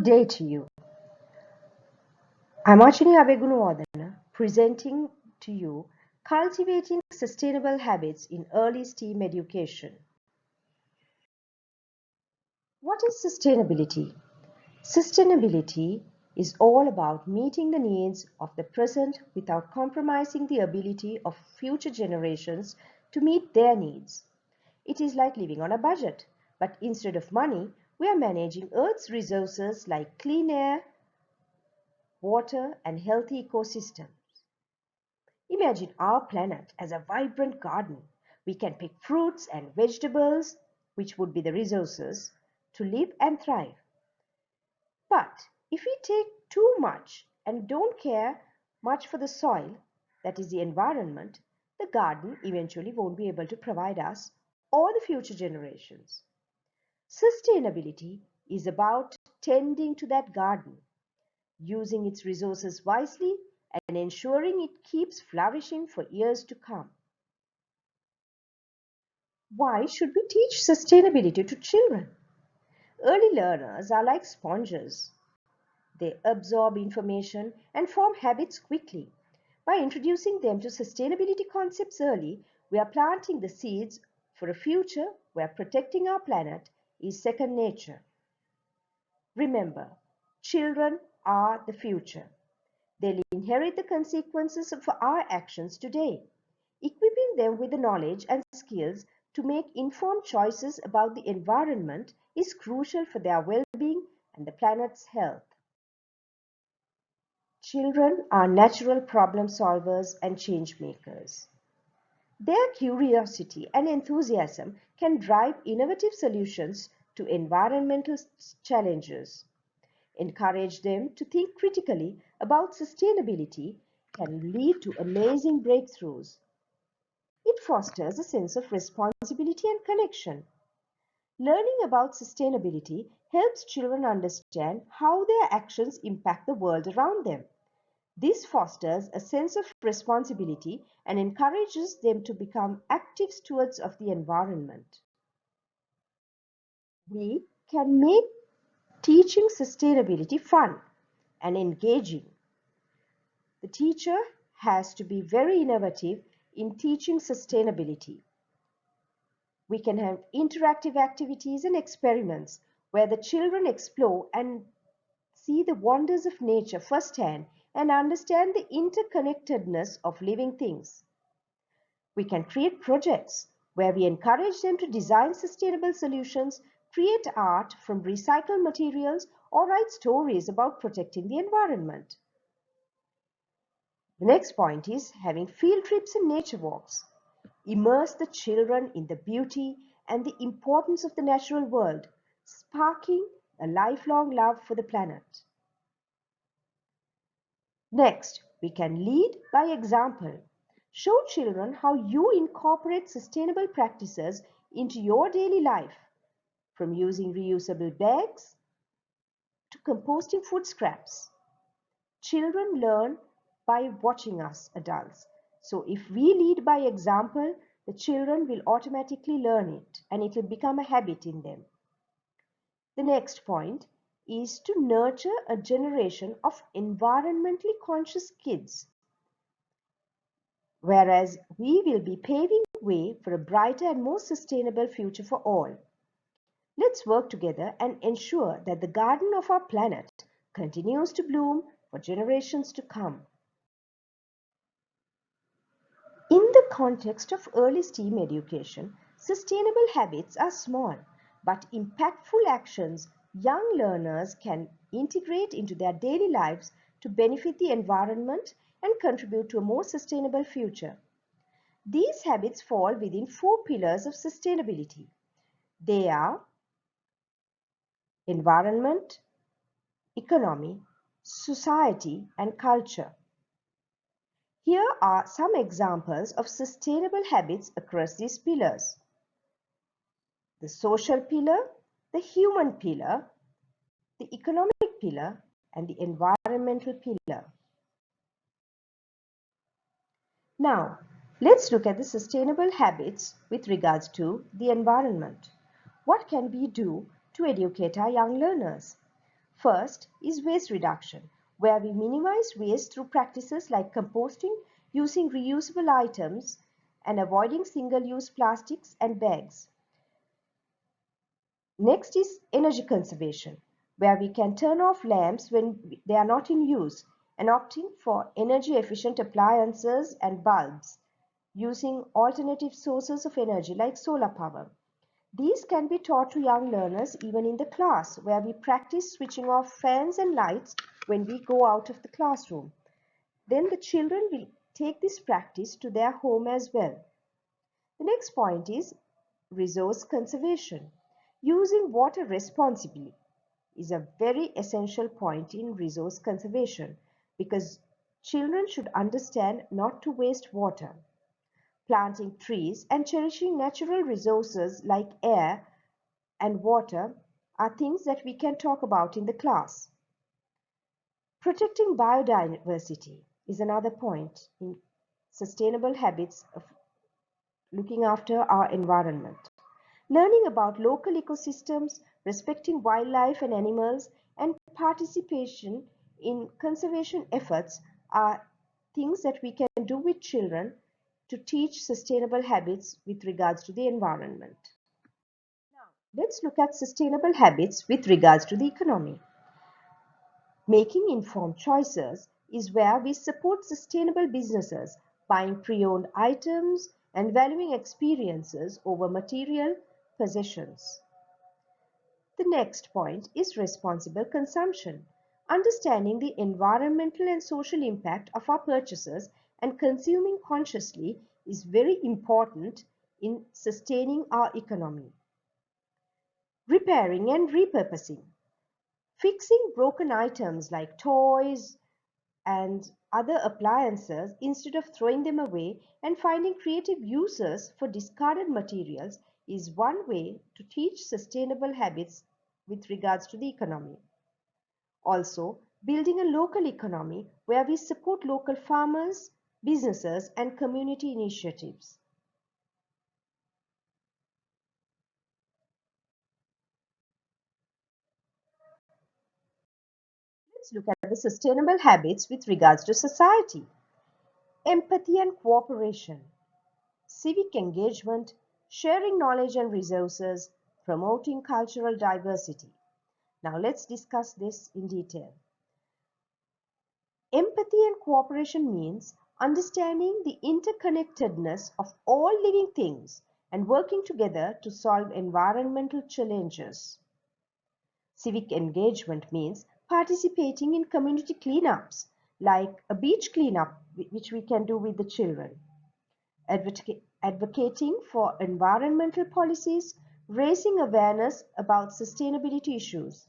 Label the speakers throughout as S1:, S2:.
S1: Good day to you. I'm Achini Abeygunawardene, presenting to you Cultivating Sustainable Habits in Early STEAM Education. What is sustainability? Sustainability is all about meeting the needs of the present without compromising the ability of future generations to meet their needs. It is like living on a budget, but instead of money, we are managing Earth's resources like clean air, water, and healthy ecosystems. Imagine our planet as a vibrant garden. We can pick fruits and vegetables, which would be the resources, to live and thrive. But if we take too much and don't care much for the soil, that is the environment, the garden eventually won't be able to provide us or the future generations. Sustainability is about tending to that garden, using its resources wisely and ensuring it keeps flourishing for years to come. Why should we teach sustainability to children? Early learners are like sponges. They absorb information and form habits quickly. By introducing them to sustainability concepts early, we are planting the seeds for a future where protecting our planet is second nature. Remember, children are the future. They'll inherit the consequences of our actions today. Equipping them with the knowledge and skills to make informed choices about the environment is crucial for their well-being and the planet's health. Children are natural problem solvers and change makers. Their curiosity and enthusiasm can drive innovative solutions to environmental challenges. Encourage them to think critically about sustainability can lead to amazing breakthroughs. It fosters a sense of responsibility and connection. Learning about sustainability helps children understand how their actions impact the world around them. This fosters a sense of responsibility and encourages them to become active stewards of the environment. We can make teaching sustainability fun and engaging. The teacher has to be very innovative in teaching sustainability. We can have interactive activities and experiments where the children explore and see the wonders of nature firsthand and understand the interconnectedness of living things. We can create projects where we encourage them to design sustainable solutions, create art from recycled materials, or write stories about protecting the environment. The next point is having field trips and nature walks. Immerse the children in the beauty and the importance of the natural world, sparking a lifelong love for the planet. Next, we can lead by example. Show children how you incorporate sustainable practices into your daily life, from using reusable bags to composting food scraps. Children learn by watching us adults. So if we lead by example, the children will automatically learn it and it will become a habit in them. The next point is to nurture a generation of environmentally conscious kids, whereas we will be paving way for a brighter and more sustainable future for all. Let's work together and ensure that the garden of our planet continues to bloom for generations to come. In the context of early STEAM education, sustainable habits are small but impactful actions young learners can integrate into their daily lives to benefit the environment and contribute to a more sustainable future. These habits fall within 4 pillars of sustainability. They are environment, economy, society, and culture. Here are some examples of sustainable habits across these pillars: the social pillar, the human pillar, the economic pillar, and the environmental pillar. Now, let's look at the sustainable habits with regards to the environment. What can we do to educate our young learners? First is waste reduction, where we minimize waste through practices like composting, using reusable items, and avoiding single-use plastics and bags. Next is energy conservation, where we can turn off lamps when they are not in use and opting for energy-efficient appliances and bulbs, using alternative sources of energy like solar power. These can be taught to young learners even in the class, where we practice switching off fans and lights when we go out of the classroom. Then the children will take this practice to their home as well. The next point is resource conservation. Using water responsibly is a very essential point in resource conservation because children should understand not to waste water. Planting trees and cherishing natural resources like air and water are things that we can talk about in the class. Protecting biodiversity is another point in sustainable habits of looking after our environment. Learning about local ecosystems, respecting wildlife and animals, and participation in conservation efforts are things that we can do with children to teach sustainable habits with regards to the environment. Now, let's look at sustainable habits with regards to the economy. Making informed choices is where we support sustainable businesses, buying pre-owned items and valuing experiences over material possessions. The next point is responsible consumption. Understanding the environmental and social impact of our purchases and consuming consciously is very important in sustaining our economy. Repairing and repurposing. Fixing broken items like toys and other appliances instead of throwing them away and finding creative uses for discarded materials is one way to teach sustainable habits with regards to the economy. Also, building a local economy where we support local farmers, businesses, and community initiatives. Let's look at the sustainable habits with regards to society. Empathy and cooperation, civic engagement, sharing knowledge and resources, promoting cultural diversity. Now let's discuss this in detail. Empathy and cooperation means understanding the interconnectedness of all living things and working together to solve environmental challenges. Civic engagement means participating in community cleanups, like a beach cleanup, which we can do with the children. Advocating for environmental policies, raising awareness about sustainability issues.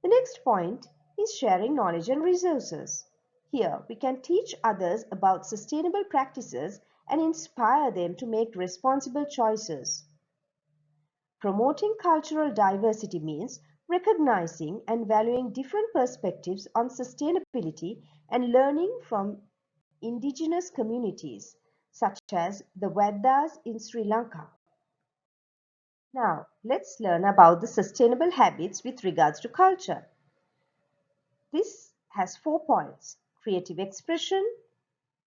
S1: The next point is sharing knowledge and resources. Here, we can teach others about sustainable practices and inspire them to make responsible choices. Promoting cultural diversity means recognizing and valuing different perspectives on sustainability and learning from indigenous communities, such as the Vedas in Sri Lanka. Now, let's learn about the sustainable habits with regards to culture. This has 4 points: creative expression,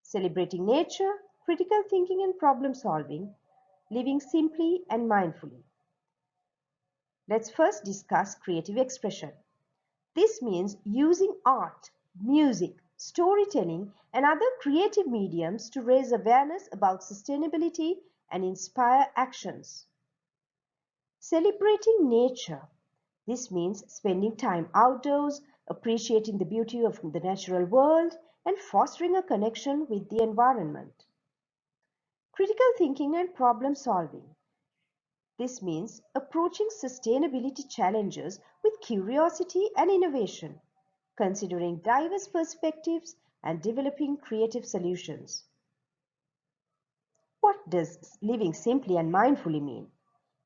S1: celebrating nature, critical thinking and problem solving, living simply and mindfully. Let's first discuss creative expression. This means using art, music, storytelling, and other creative mediums to raise awareness about sustainability and inspire actions. Celebrating nature. This means spending time outdoors, appreciating the beauty of the natural world, and fostering a connection with the environment. Critical thinking and problem solving. This means approaching sustainability challenges with curiosity and innovation, considering diverse perspectives and developing creative solutions. What does living simply and mindfully mean?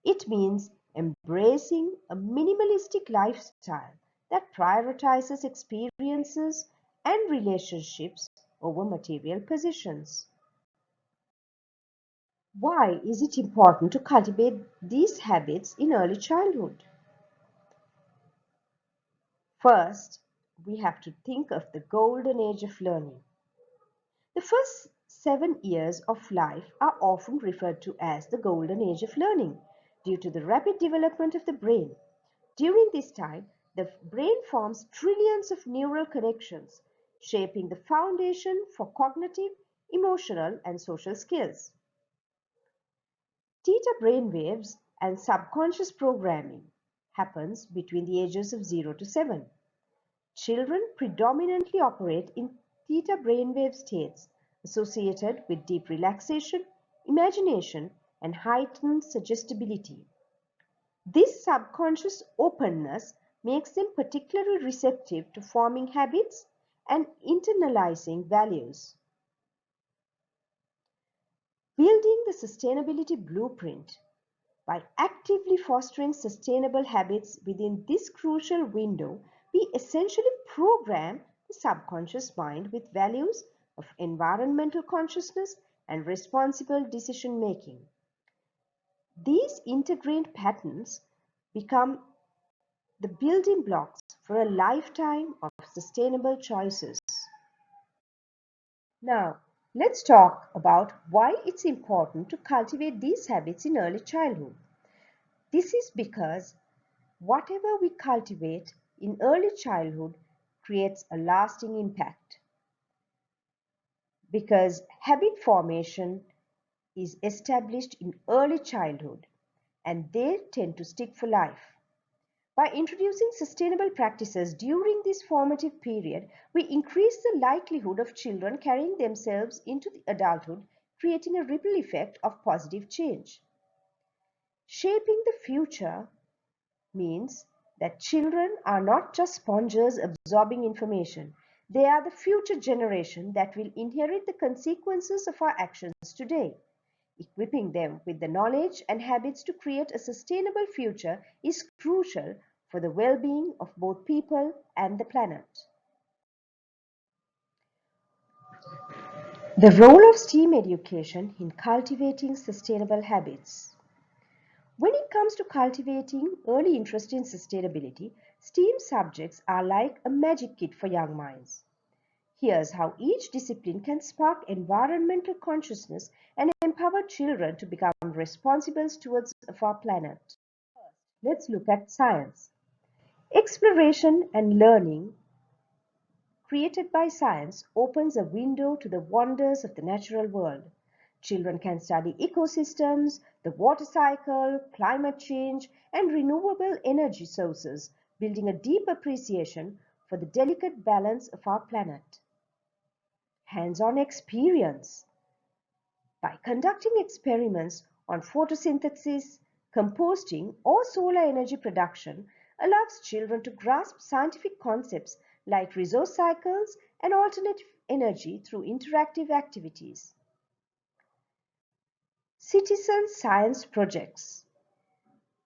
S1: It means embracing a minimalistic lifestyle that prioritizes experiences and relationships over material possessions. Why is it important to cultivate these habits in early childhood? First, we have to think of the golden age of learning. The first 7 years of life are often referred to as the golden age of learning due to the rapid development of the brain. During this time, the brain forms trillions of neural connections, shaping the foundation for cognitive, emotional, and social skills. Theta brainwaves and subconscious programming happens between the ages of 0 to 7. Children predominantly operate in theta brainwave states associated with deep relaxation, imagination, and heightened suggestibility. This subconscious openness makes them particularly receptive to forming habits and internalizing values. Building the sustainability blueprint. By actively fostering sustainable habits within this crucial window, we essentially program the subconscious mind with values of environmental consciousness and responsible decision making. These integrated patterns become the building blocks for a lifetime of sustainable choices. Now, let's talk about why it's important to cultivate these habits in early childhood. This is because whatever we cultivate in early childhood creates a lasting impact. Because habit formation is established in early childhood and they tend to stick for life. By introducing sustainable practices during this formative period, we increase the likelihood of children carrying themselves into the adulthood, creating a ripple effect of positive change. Shaping the future means that children are not just sponges absorbing information. They are the future generation that will inherit the consequences of our actions today. Equipping them with the knowledge and habits to create a sustainable future is crucial for the well-being of both people and the planet. The role of STEAM education in cultivating sustainable habits. When it comes to cultivating early interest in sustainability, STEAM subjects are like a magic kit for young minds. Here's how each discipline can spark environmental consciousness and empower children to become responsible stewards of our planet. Let's look at science. Exploration and learning created by science opens a window to the wonders of the natural world. Children can study ecosystems, the water cycle, climate change, and renewable energy sources, building a deep appreciation for the delicate balance of our planet. Hands-on experience. By conducting experiments on photosynthesis, composting, or solar energy production allows children to grasp scientific concepts like resource cycles and alternative energy through interactive activities. Citizen science projects.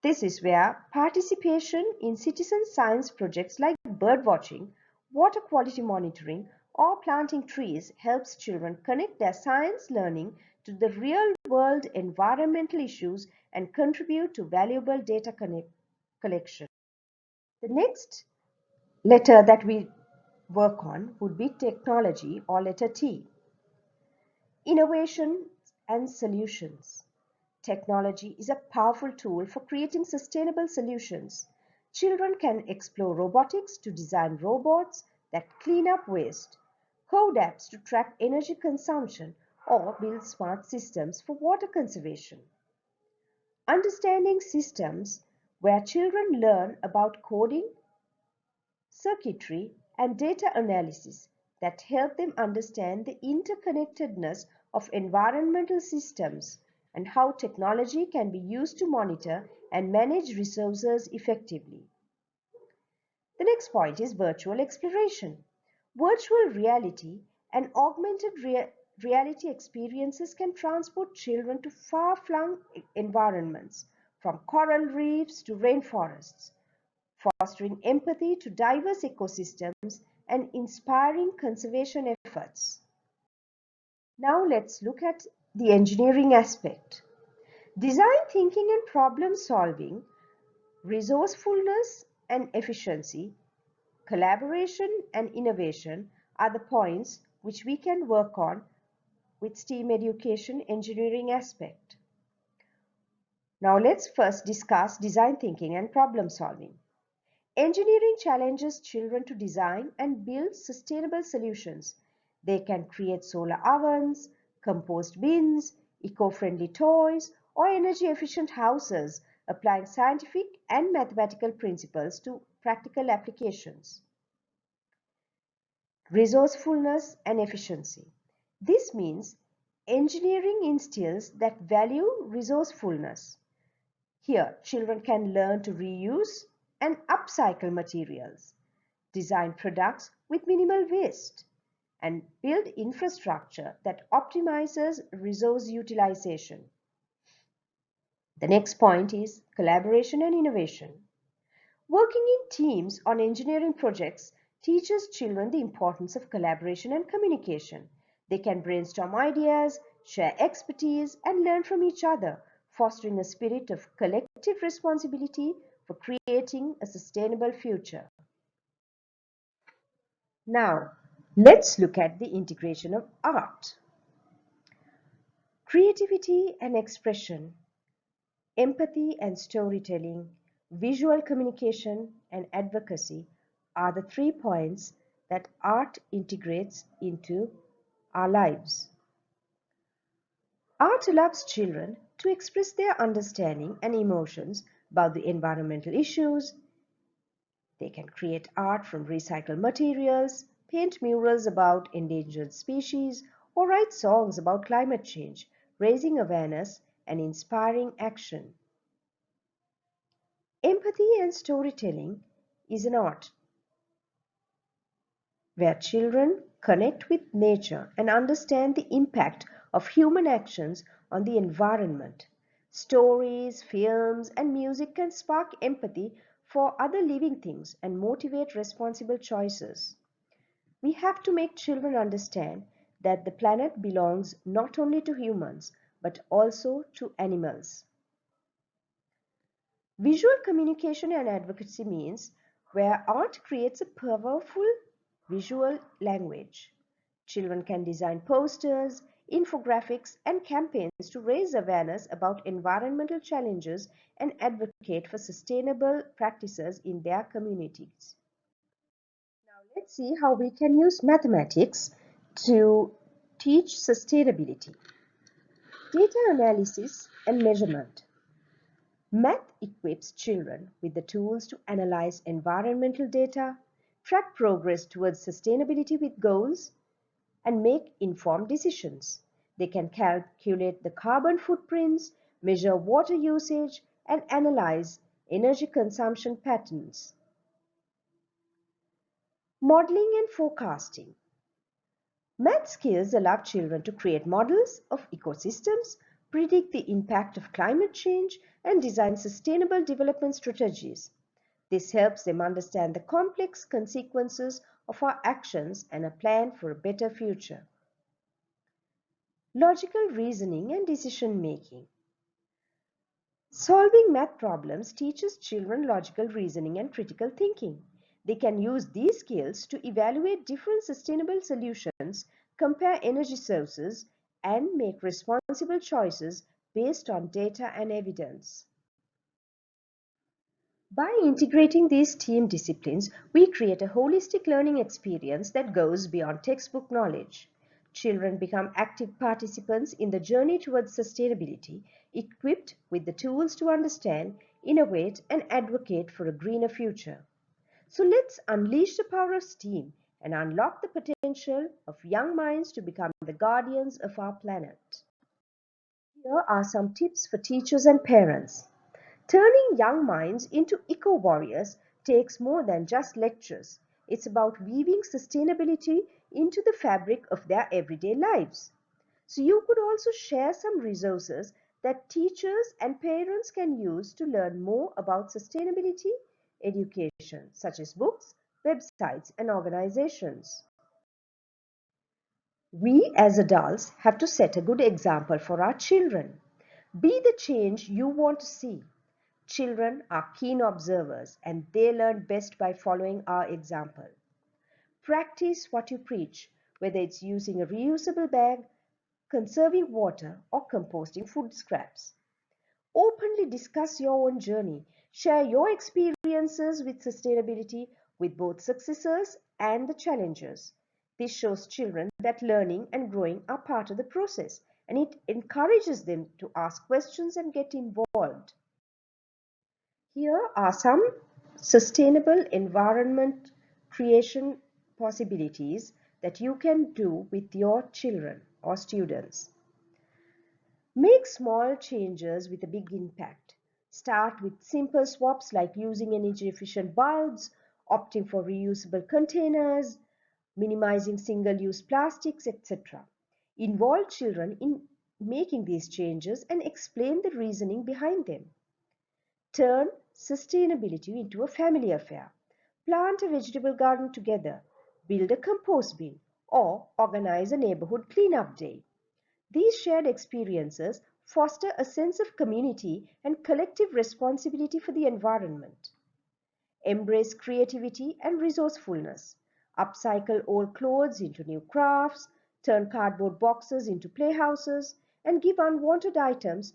S1: This is where participation in citizen science projects like bird watching, water quality monitoring, or planting trees helps children connect their science learning to the real-world environmental issues and contribute to valuable data collection. The next letter that we work on would be technology, or letter T. Innovation and solutions. Technology is a powerful tool for creating sustainable solutions. Children can explore robotics to design robots that clean up waste, code apps to track energy consumption, or build smart systems for water conservation. Understanding systems, where children learn about coding, circuitry, and data analysis that help them understand the interconnectedness of environmental systems and how technology can be used to monitor and manage resources effectively. The next point is virtual exploration. Virtual reality and augmented reality experiences can transport children to far-flung environments, from coral reefs to rainforests, fostering empathy to diverse ecosystems and inspiring conservation efforts. Now let's look at the engineering aspect. Design thinking and problem solving, resourcefulness and efficiency Collaboration and innovation are the points which we can work on with STEAM education engineering aspect. Now let's first discuss design thinking and problem solving. Engineering challenges children to design and build sustainable solutions. They can create solar ovens, compost bins, eco-friendly toys, or energy-efficient houses, applying scientific and mathematical principles to practical applications. Resourcefulness and efficiency. This means engineering instills that value resourcefulness. Here, children can learn to reuse and upcycle materials, design products with minimal waste, and build infrastructure that optimizes resource utilization. The next point is collaboration and innovation. Working in teams on engineering projects teaches children the importance of collaboration and communication. They can brainstorm ideas, share expertise, and learn from each other, fostering a spirit of collective responsibility for creating a sustainable future. Now, let's look at the integration of art. Creativity and expression, empathy and storytelling, visual communication, and advocacy are the 3 points that art integrates into our lives. Art allows children to express their understanding and emotions about the environmental issues. They can create art from recycled materials, paint murals about endangered species, or write songs about climate change, raising awareness and inspiring action. Empathy and storytelling is an art where children connect with nature and understand the impact of human actions on the environment. Stories, films, and music can spark empathy for other living things and motivate responsible choices. We have to make children understand that the planet belongs not only to humans but also to animals. Visual communication and advocacy means where art creates a powerful visual language. Children can design posters, infographics, and campaigns to raise awareness about environmental challenges and advocate for sustainable practices in their communities. Now let's see how we can use mathematics to teach sustainability. Data analysis and measurement. Math equips children with the tools to analyze environmental data, track progress towards sustainability with goals, and make informed decisions. They can calculate the carbon footprints, measure water usage, and analyze energy consumption patterns. Modeling and forecasting. Math skills allow children to create models of ecosystems, predict the impact of climate change, and design sustainable development strategies. This helps them understand the complex consequences of our actions and a plan for a better future. Logical reasoning and decision making. Solving math problems teaches children logical reasoning and critical thinking. They can use these skills to evaluate different sustainable solutions, compare energy sources, and make responsible choices based on data and evidence. By integrating these STEAM disciplines, we create a holistic learning experience that goes beyond textbook knowledge. Children become active participants in the journey towards sustainability, equipped with the tools to understand, innovate, and advocate for a greener future. So let's unleash the power of STEAM and unlock the potential of young minds to become the guardians of our planet. Here are some tips for teachers and parents. Turning young minds into eco-warriors takes more than just lectures. It's about weaving sustainability into the fabric of their everyday lives. So you could also share some resources that teachers and parents can use to learn more about sustainability education, such as books, websites, and organizations. We as adults have to set a good example for our children. Be the change you want to see. Children are keen observers and they learn best by following our example. Practice what you preach, whether it's using a reusable bag, conserving water, or composting food scraps. Openly discuss your own journey. Share your experiences with sustainability with both successes and the challenges. This shows children that learning and growing are part of the process, and it encourages them to ask questions and get involved. Here are some sustainable environment creation possibilities that you can do with your children or students. Make small changes with a big impact. Start with simple swaps like using energy efficient bulbs, opting for reusable containers, minimizing single-use plastics, etc. Involve children in making these changes and explain the reasoning behind them. Turn sustainability into a family affair. Plant a vegetable garden together, build a compost bin, or organize a neighborhood cleanup day. These shared experiences foster a sense of community and collective responsibility for the environment. Embrace creativity and resourcefulness. Upcycle old clothes into new crafts, turn cardboard boxes into playhouses, and give unwanted items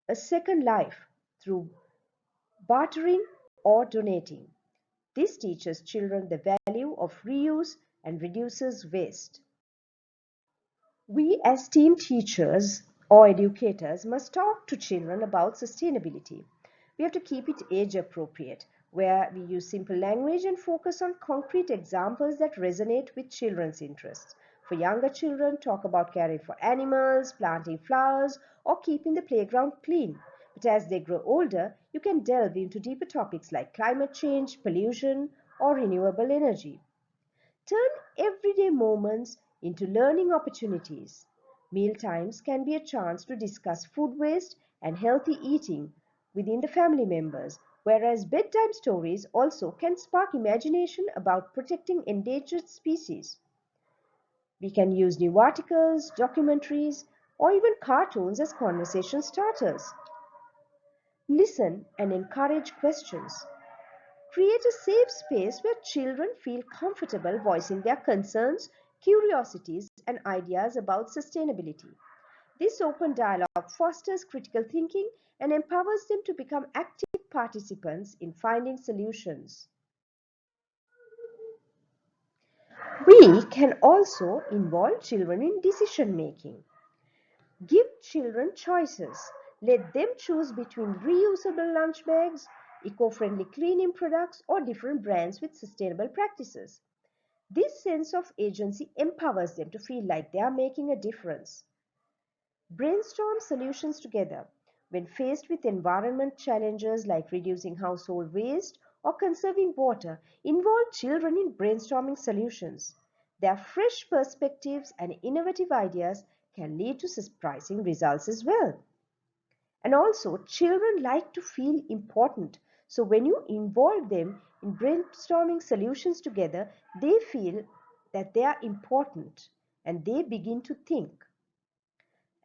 S1: a second life through bartering or donating. This teaches children the value of reuse and reduces waste. We as team teachers or educators must talk to children about sustainability. We have to keep it age appropriate, where we use simple language and focus on concrete examples that resonate with children's interests. For younger children, talk about caring for animals, planting flowers, or keeping the playground clean. But as they grow older, you can delve into deeper topics like climate change, pollution, or renewable energy. Turn everyday moments into learning opportunities. Meal times can be a chance to discuss food waste and healthy eating within the family members, whereas bedtime stories also can spark imagination about protecting endangered species. We can use new articles, documentaries, or even cartoons as conversation starters. Listen and encourage questions. Create a safe space where children feel comfortable voicing their concerns, curiosities, and ideas about sustainability. This open dialogue fosters critical thinking and empowers them to become active participants in finding solutions. We can also involve children in decision making. Give children choices. Let them choose between reusable lunch bags, eco-friendly cleaning products, or different brands with sustainable practices. This sense of agency empowers them to feel like they are making a difference. Brainstorm solutions together. When faced with environment challenges like reducing household waste or conserving water, involve children in brainstorming solutions. Their fresh perspectives and innovative ideas can lead to surprising results as well. And also, children like to feel important. So when you involve them in brainstorming solutions together, they feel that they are important and they begin to think.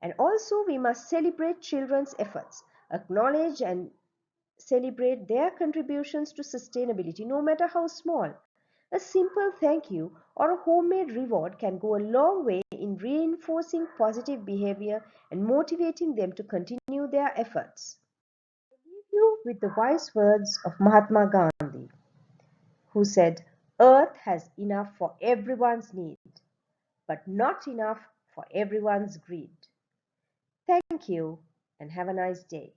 S1: And also, we must celebrate children's efforts, acknowledge and celebrate their contributions to sustainability, no matter how small. A simple thank you or a homemade reward can go a long way in reinforcing positive behavior and motivating them to continue their efforts. Leave you with the wise words of Mahatma Gandhi, who said, Earth has enough for everyone's need, but not enough for everyone's greed. Thank you and have a nice day.